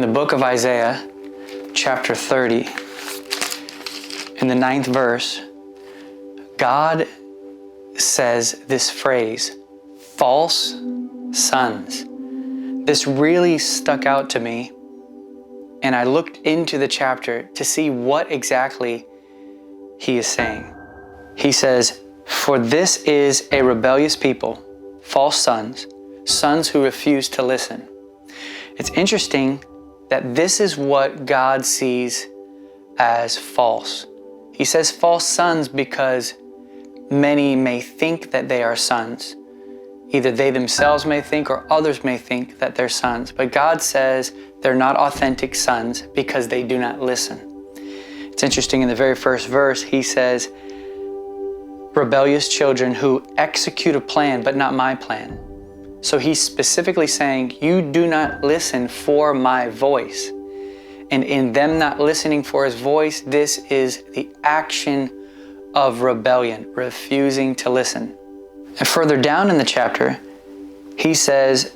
In the book of Isaiah, chapter 30, in the 9th verse, God says this phrase, false sons. This really stuck out to me, and I looked into the chapter to see what exactly he is saying. He says, "For this is a rebellious people, false sons, sons who refuse to listen." It's interesting that this is what God sees as false. He says false sons because many may think that they are sons. Either they themselves may think or others may think that they're sons. But God says they're not authentic sons because they do not listen. It's interesting, in the very first verse, he says, rebellious children who execute a plan, but not my plan. So he's specifically saying, you do not listen for my voice. And in them not listening for his voice, this is the action of rebellion, refusing to listen. And further down in the chapter, he says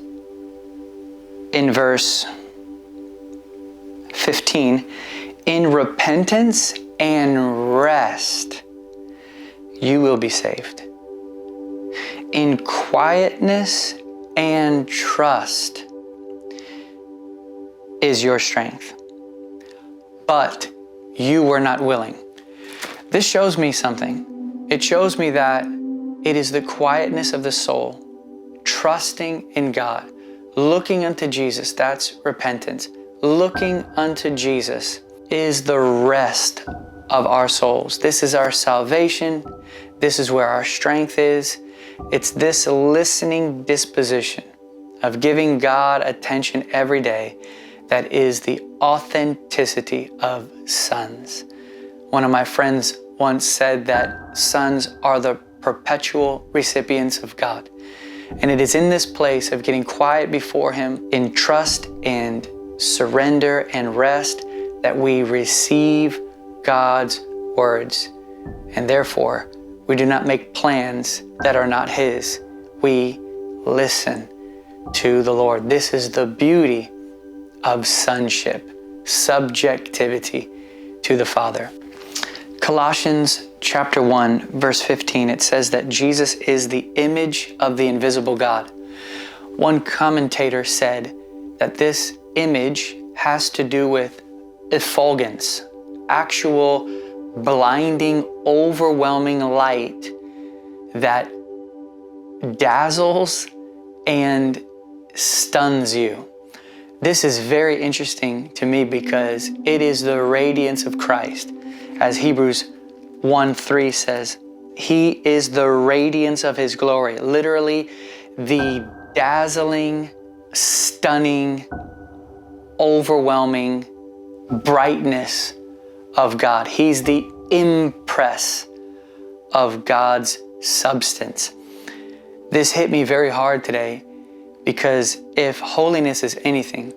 in verse 15, in repentance and rest, you will be saved. In quietness and trust is your strength. But you were not willing. This shows me something. It shows me that it is the quietness of the soul, trusting in God, looking unto Jesus. That's repentance. Looking unto Jesus is the rest of our souls. This is our salvation. This is where our strength is. It's this listening disposition of giving God attention every day that is the authenticity of sons. One of my friends once said that sons are the perpetual recipients of God. And it is in this place of getting quiet before Him in trust and surrender and rest that we receive God's words. And therefore, we do not make plans that are not His. We listen to the Lord. This is the beauty of sonship, subjectivity to the Father. Colossians chapter 1, verse 15, it says that Jesus is the image of the invisible God. One commentator said that this image has to do with effulgence, actual blinding, overwhelming light that dazzles and stuns you. This is very interesting to me because it is the radiance of Christ. As Hebrews 1:3 says, He is the radiance of His glory. Literally, the dazzling, stunning, overwhelming brightness of God. He's the impress of God's substance. This hit me very hard today because if holiness is anything,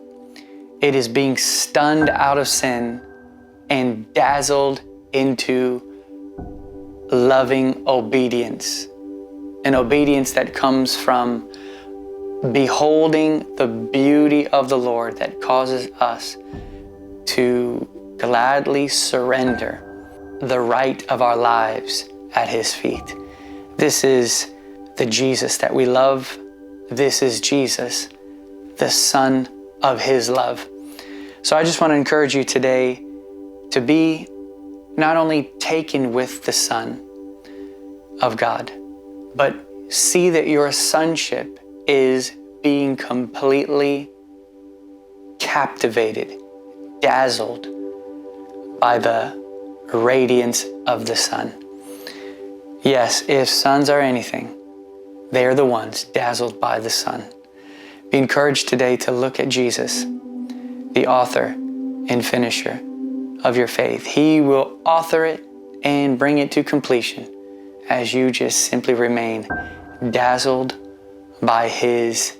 it is being stunned out of sin and dazzled into loving obedience. An obedience that comes from beholding the beauty of the Lord that causes us to gladly surrender the right of our lives at His feet. This is the Jesus that we love. This is Jesus, the Son of His love. So I just want to encourage you today to be not only taken with the Son of God, but see that your sonship is being completely captivated, dazzled by the radiance of the Son. Yes, if sons are anything, they are the ones dazzled by the Son. Be encouraged today to look at Jesus, the author and finisher of your faith. He will author it and bring it to completion as you just simply remain dazzled by His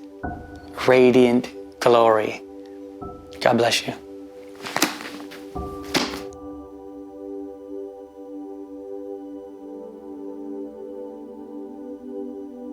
radiant glory. God bless you.